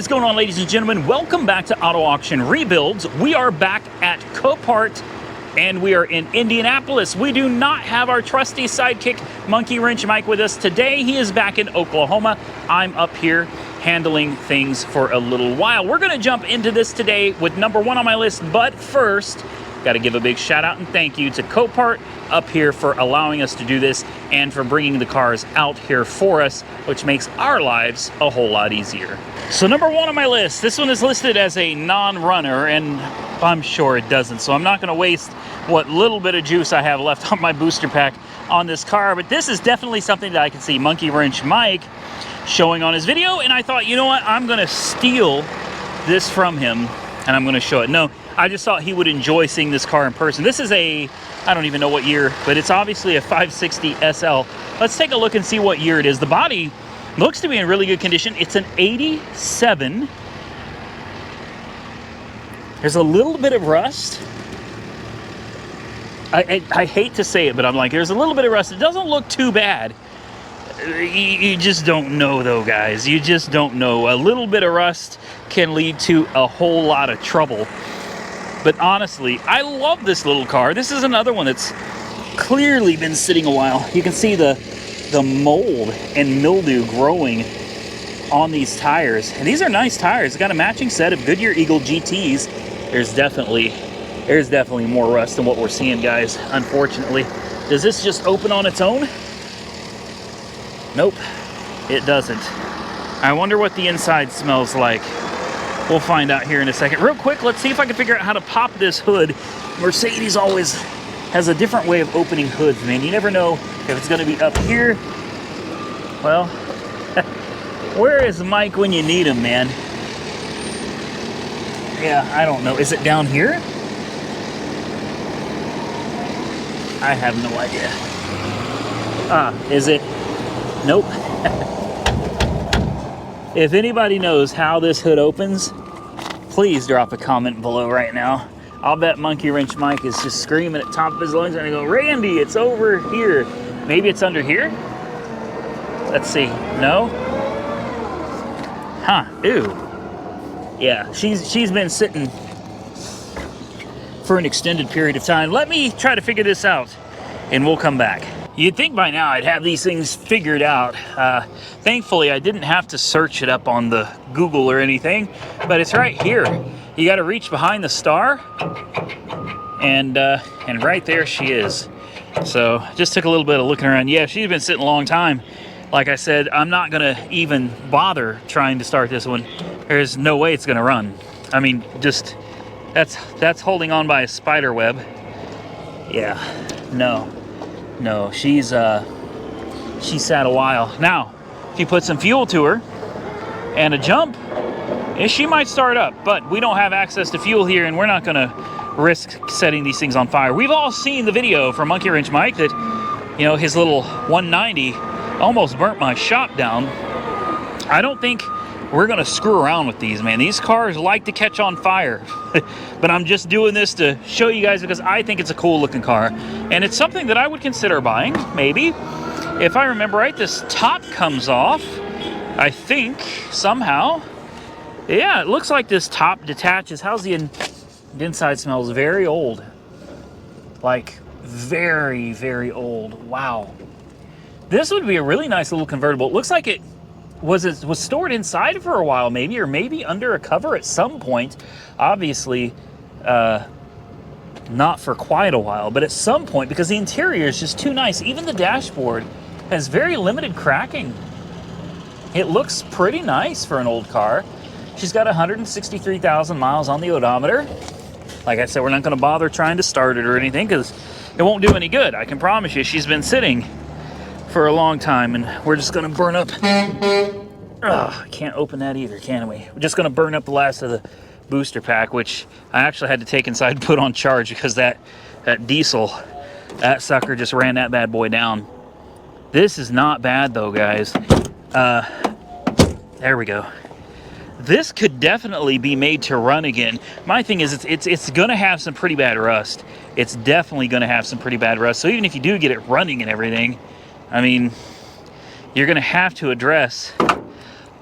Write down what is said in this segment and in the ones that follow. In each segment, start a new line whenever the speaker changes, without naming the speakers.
What is going on, ladies and gentlemen? Welcome back to Auto Auction Rebuilds. We are back at Copart and we are in Indianapolis. We do not have our trusty sidekick Monkey Wrench Mike with us today. He is back in Oklahoma. I'm up here handling things for a little while. We're gonna jump into this today with number one on my list, but first, gotta give a big shout out and thank you to Copart up here for allowing us to do this and for bringing the cars out here for us, which makes our lives a whole lot easier. So number one on my list, this one is listed as a non-runner, and I'm sure it doesn't, so I'm not gonna waste what little bit of juice I have left on my booster pack on this car, but this is definitely something that I can see Monkey Wrench Mike showing on his video, and I thought, you know what, I'm gonna steal this from him and I'm gonna show it. No, I just thought he would enjoy seeing this car in person. This is a, I don't even know what year, but it's obviously a 560 SL. Let's take a look and see what year it is. The body looks to be in really good condition. It's an 87. There's a little bit of rust. I hate to say it, but I'm like, there's a little bit of rust. It doesn't look too bad. You just don't know though, guys. You just don't know. A little bit of rust can lead to a whole lot of trouble. But honestly, I love this little car. This is another one that's clearly been sitting a while. You can see the mold and mildew growing on these tires. And these are nice tires. It's got a matching set of Goodyear Eagle GTs. There's definitely more rust than what we're seeing, guys, unfortunately. Does this just open on its own? Nope, it doesn't. I wonder what the inside smells like. We'll find out here in a second. Real quick, let's see if I can figure out how to pop this hood. Mercedes always has a different way of opening hoods, man. You never know if it's gonna be up here. Well, where is Mike when you need him, man? Yeah, I don't know. Is it down here? I have no idea. Is it? Nope. If anybody knows how this hood opens, please drop a comment below right now. I'll bet Monkey Wrench Mike is just screaming at the top of his lungs and I go, Randy, it's over here. Maybe it's under here? Let's see. No? Huh, ew. Yeah, she's been sitting for an extended period of time. Let me try to figure this out and we'll come back. You'd think by now I'd have these things figured out. Thankfully, I didn't have to search it up on the Google or anything, but it's right here. You got to reach behind the star, and right there she is. So just took a little bit of looking around. Yeah, she's been sitting a long time. Like I said, I'm not gonna even bother trying to start this one. There's no way it's gonna run. I mean, just that's holding on by a spider web. Yeah, no, she's sat a while. Now, if you put some fuel to her and a jump, she might start up, but we don't have access to fuel here and we're not gonna risk setting these things on fire. We've all seen the video from Monkey Wrench Mike that, you know, his little 190 almost burnt my shop down. I don't think we're gonna screw around with these, man. These cars like to catch on fire. But I'm just doing this to show you guys because I think it's a cool looking car. And it's something that I would consider buying, maybe. If I remember right, this top comes off, I think, somehow. Yeah, it looks like this top detaches. How's the inside? Smells very old. Like, very, very old. Wow. This would be a really nice little convertible. It looks like it was stored inside for a while, maybe, or maybe under a cover at some point. Obviously, not for quite a while, but at some point, because the interior is just too nice. Even the dashboard has very limited cracking. It looks pretty nice for an old car. She's got 163,000 miles on the odometer. Like I said, we're not going to bother trying to start it or anything because it won't do any good. I can promise you she's been sitting for a long time and we're just going to burn up. I can't open that either, can we? We're just going to burn up the last of the booster pack, which I actually had to take inside and put on charge because that diesel, that sucker just ran that bad boy down. This is not bad though, guys. There we go. This could definitely be made to run again. My thing is it's gonna have some pretty bad rust. It's definitely gonna have some pretty bad rust. So even if you do get it running and everything, I mean, you're gonna have to address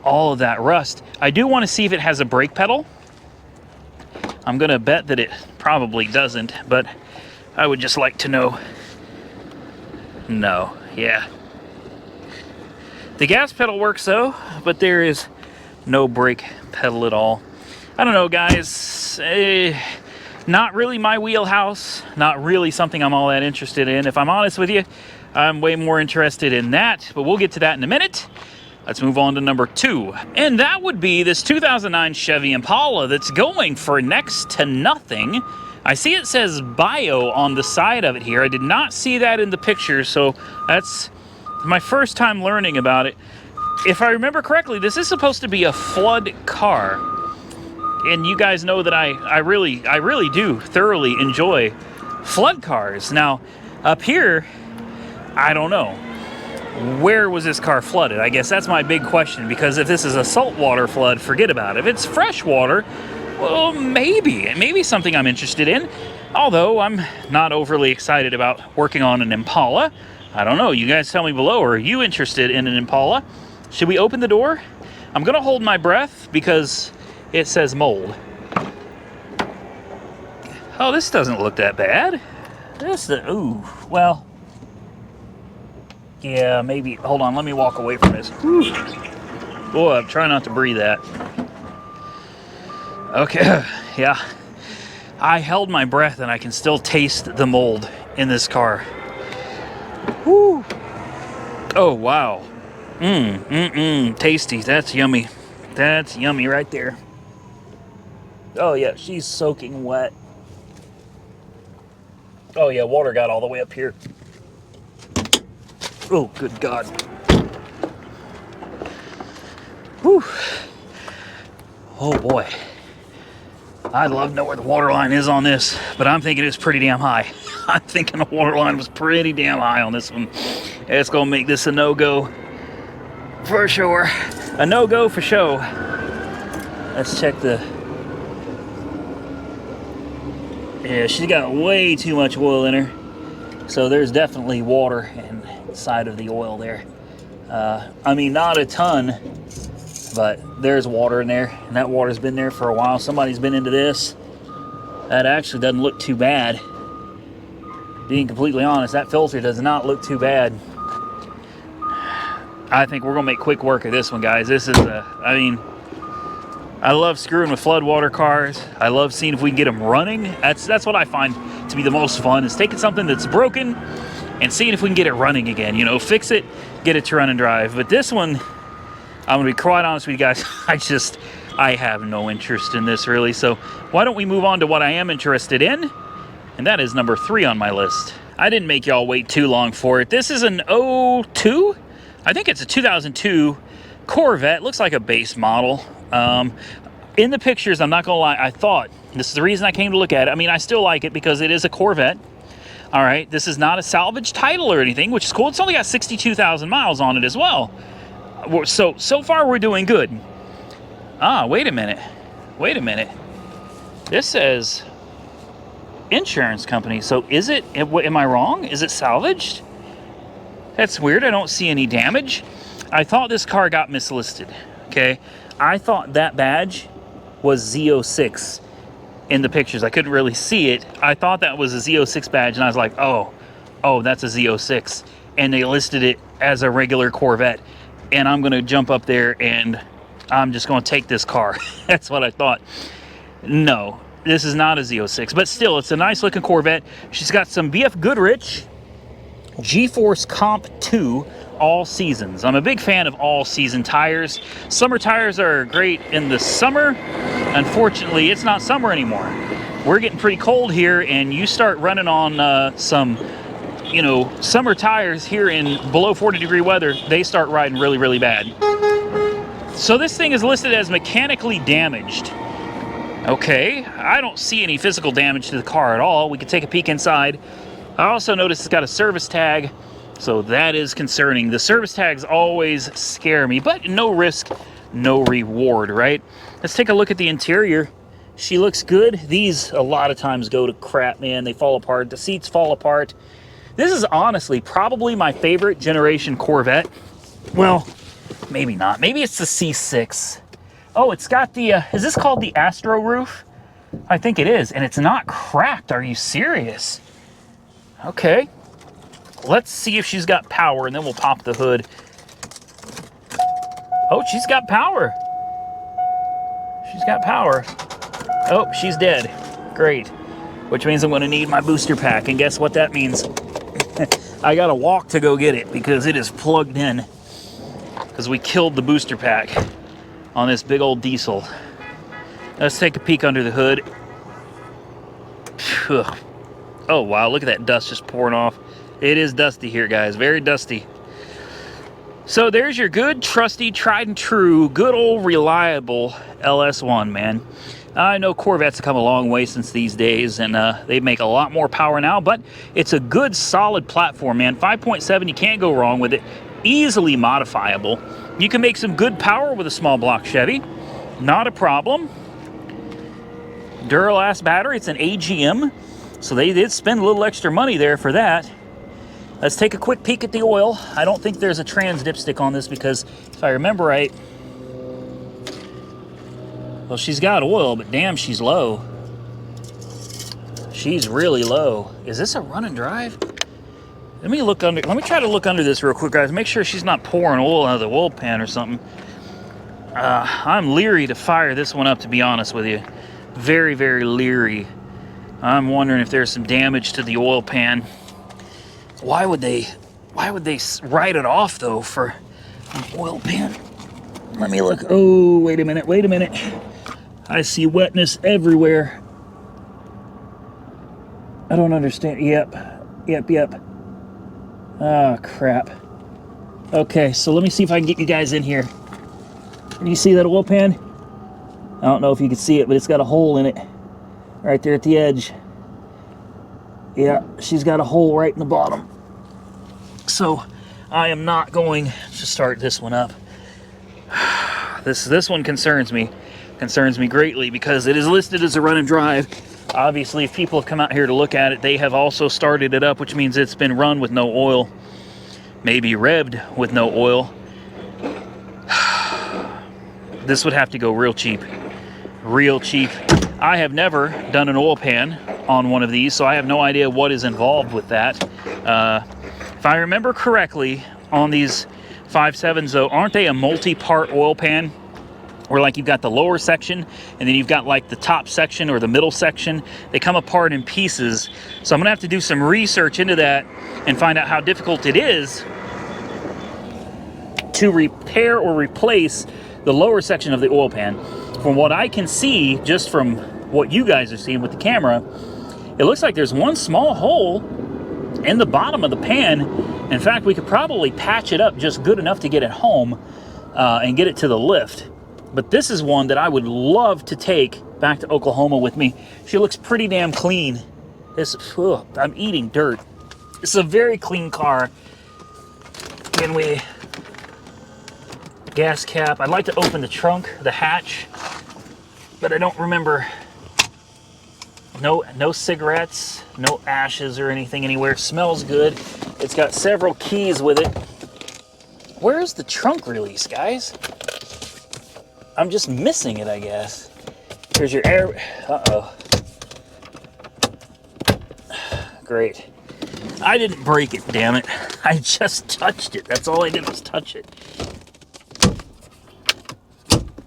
all of that rust. I do want to see if it has a brake pedal. I'm gonna bet that it probably doesn't, but I would just like to know. No, yeah. The gas pedal works though, but there is no brake pedal at all. I don't know, guys. Not really my wheelhouse. Not really something I'm all that interested in. If I'm honest with you, I'm way more interested in that, but we'll get to that in a minute. Let's move on to number 2. And that would be this 2009 Chevy Impala that's going for next to nothing. I see it says bio on the side of it here. I did not see that in the picture, so that's my first time learning about it. If I remember correctly, this is supposed to be a flood car. And you guys know that I really do thoroughly enjoy flood cars. Now, up here, I don't know. Where was this car flooded? I guess that's my big question, because if this is a saltwater flood, forget about it. If it's freshwater, well, maybe something I'm interested in. Although I'm not overly excited about working on an Impala. I don't know. You guys tell me below. Are you interested in an Impala? Should we open the door? I'm gonna hold my breath because it says mold. Oh, this doesn't look that bad. Ooh, well, yeah, maybe. Hold on, let me walk away from this. Boy, I'm trying not to breathe that. Okay, yeah. I held my breath and I can still taste the mold in this car. Woo. Oh, wow. Tasty. That's yummy. That's yummy right there. Oh, yeah, she's soaking wet. Oh, yeah, water got all the way up here. Oh, good God. Whew. Oh, boy. I'd love to know where the water line is on this, but I'm thinking it's pretty damn high. I'm thinking the water line was pretty damn high on this one. It's going to make this a no-go for sure. A no-go for show. Let's check the... Yeah, she's got way too much oil in her. So there's definitely water inside of the oil there. I mean, not a ton, but there's water in there, and that water's been there for a while. Somebody's been into this. That actually doesn't look too bad. Being completely honest, that filter does not look too bad. I think we're gonna make quick work of this one, guys. This is I mean, I love screwing with floodwater cars. I love seeing if we can get them running. That's what I find to be the most fun, is taking something that's broken and seeing if we can get it running again. You know, fix it, get it to run and drive. But this one, I'm gonna be quite honest with you guys, I have no interest in this really. So why don't we move on to what I am interested in? And that is number 3 on my list. I didn't make y'all wait too long for it. This is an 02? I think it's a 2002 Corvette. Looks like a base model. In the pictures, I'm not gonna lie, I thought, this is the reason I came to look at it. I mean, I still like it because it is a Corvette. All right, this is not a salvage title or anything, which is cool. It's only got 62,000 miles on it as well. So far we're doing good. Ah, wait a minute. This says insurance company. So is it, am I wrong? Is it salvaged? That's weird. I don't see any damage. I thought this car got mislisted. Okay. I thought that badge was Z06 in the pictures. I couldn't really see it. I thought that was a Z06 badge, and I was like, oh, that's a Z06. And they listed it as a regular Corvette. And I'm going to jump up there and I'm just going to take this car. That's what I thought. No, this is not a Z06, but still, it's a nice looking Corvette. She's got some BF Goodrich G-Force Comp 2 all seasons. I'm a big fan of all season tires. Summer tires are great in the summer. Unfortunately, it's not summer anymore. We're getting pretty cold here, and you start running on some, you know, summer tires here in below 40-degree weather, they start riding really, really bad. So this thing is listed as mechanically damaged. Okay, I don't see any physical damage to the car at all. We can take a peek inside. I also noticed it's got a service tag, so that is concerning. The service tags always scare me, but no risk, no reward, right? Let's take a look at the interior. She looks good. These a lot of times go to crap, man. They fall apart. The seats fall apart. This is honestly probably my favorite generation Corvette. Well, maybe not. Maybe it's the C6. Oh, it's got the, is this called the Astro roof? I think it is, and it's not cracked. Are you serious? Okay. Let's see if she's got power, and then we'll pop the hood. Oh, she's got power. She's got power. Oh, she's dead. Great. Which means I'm going to need my booster pack, and guess what that means? I got to walk to go get it because it is plugged in. Because we killed the booster pack on this big old diesel. Let's take a peek under the hood. Ugh. Oh, wow, look at that dust just pouring off. It is dusty here, guys, very dusty. So there's your good, trusty, tried and true, good old reliable LS1, man. I know Corvettes have come a long way since these days, and they make a lot more power now, but it's a good, solid platform, man. 5.7, you can't go wrong with it. Easily modifiable. You can make some good power with a small block Chevy. Not a problem. Duralast battery, it's an AGM, so they did spend a little extra money there for that. Let's take a quick peek at the oil. I don't think there's a trans dipstick on this because, if I remember right, well, she's got oil, but damn, she's low. She's really low. Is this a run and drive? Let me try to look under this real quick, guys. Make sure she's not pouring oil out of the oil pan or something. I'm leery to fire this one up, to be honest with you. Very, very leery. I'm wondering if there's some damage to the oil pan. Why would they write it off, though, for an oil pan? Let me look. Oh, wait a minute. I see wetness everywhere. I don't understand. Yep. Oh, crap. Okay, so let me see if I can get you guys in here. Can you see that oil pan? I don't know if you can see it, but it's got a hole in it. Right there at the edge. Yeah, she's got a hole right in the bottom. So I am not going to start this one up. This one concerns me greatly because it is listed as a run and drive. Obviously, if people have come out here to look at it, they have also started it up, which means it's been run with no oil, maybe revved with no oil. This would have to go real cheap. I have never done an oil pan on one of these, so I have no idea what is involved with that. If I remember correctly, on these 5.7s though, aren't they a multi-part oil pan? Where like you've got the lower section, and then you've got like the top section or the middle section. They come apart in pieces. So I'm gonna have to do some research into that and find out how difficult it is to repair or replace the lower section of the oil pan. From what I can see, just from what you guys are seeing with the camera, it looks like there's one small hole in the bottom of the pan. In fact, we could probably patch it up just good enough to get it home and get it to the lift. But this is one that I would love to take back to Oklahoma with me. She looks pretty damn clean. I'm eating dirt. It's a very clean car. Gas cap. I'd like to open the trunk, the hatch, but I don't remember. No cigarettes, no ashes or anything anywhere. Smells good. It's got several keys with it. Where's the trunk release, guys? I'm just missing it, I guess. Here's your air. Uh-oh. Great. I didn't break it, damn it. I just touched it. That's all I did was touch it.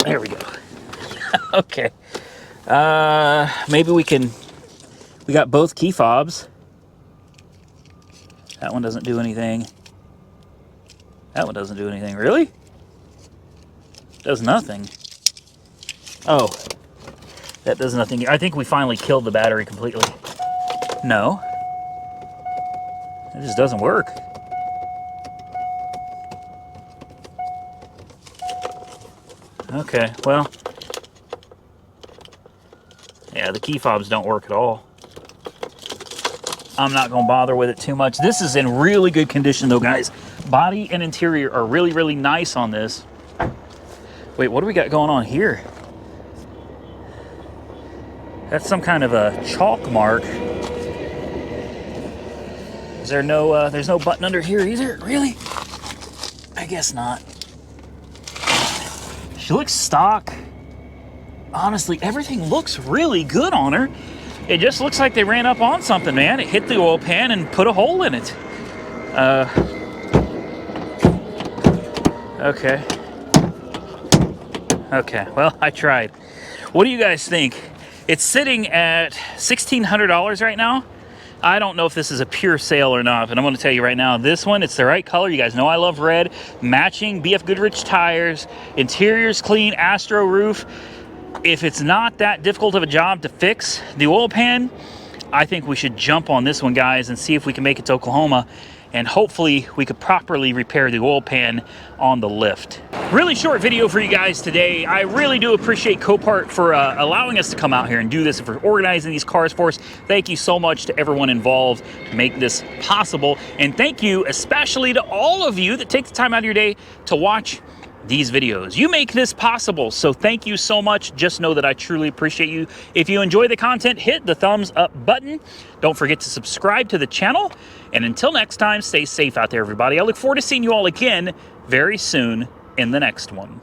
There we go. Okay. Maybe we got both key fobs. That one doesn't do anything. That one doesn't do anything. Really? Does nothing. Oh. That does nothing. I think we finally killed the battery completely. No. It just doesn't work. Okay, well. Yeah, the key fobs don't work at all. I'm not going to bother with it too much. This is in really good condition though, guys. Body and interior are really, really nice on this. Wait, what do we got going on here? That's some kind of a chalk mark. Is there no, there's no button under here either? Really? I guess not. She looks stock. Honestly, everything looks really good on her. It just looks like they ran up on something, man. It hit the oil pan and put a hole in it. Okay. Okay, well, I tried. What do you guys think? It's sitting at $1,600 right now. I don't know if this is a pure sale or not, but I'm going to tell you right now, this one, it's the right color. You guys know I love red. Matching BF Goodrich tires. Interior's clean. Astro roof. If it's not that difficult of a job to fix the oil pan, I think we should jump on this one, guys, and see if we can make it to Oklahoma. And hopefully we could properly repair the oil pan on the lift. Really short video for you guys today. I really do appreciate Copart for allowing us to come out here and do this, and for organizing these cars for us. Thank you so much to everyone involved to make this possible. And thank you especially to all of you that take the time out of your day to watch these videos. You make this possible, so thank you so much. Just know that I truly appreciate you. If you enjoy the content, hit the thumbs up button. Don't forget to subscribe to the channel. And until next time, stay safe out there, everybody. I look forward to seeing you all again very soon in the next one.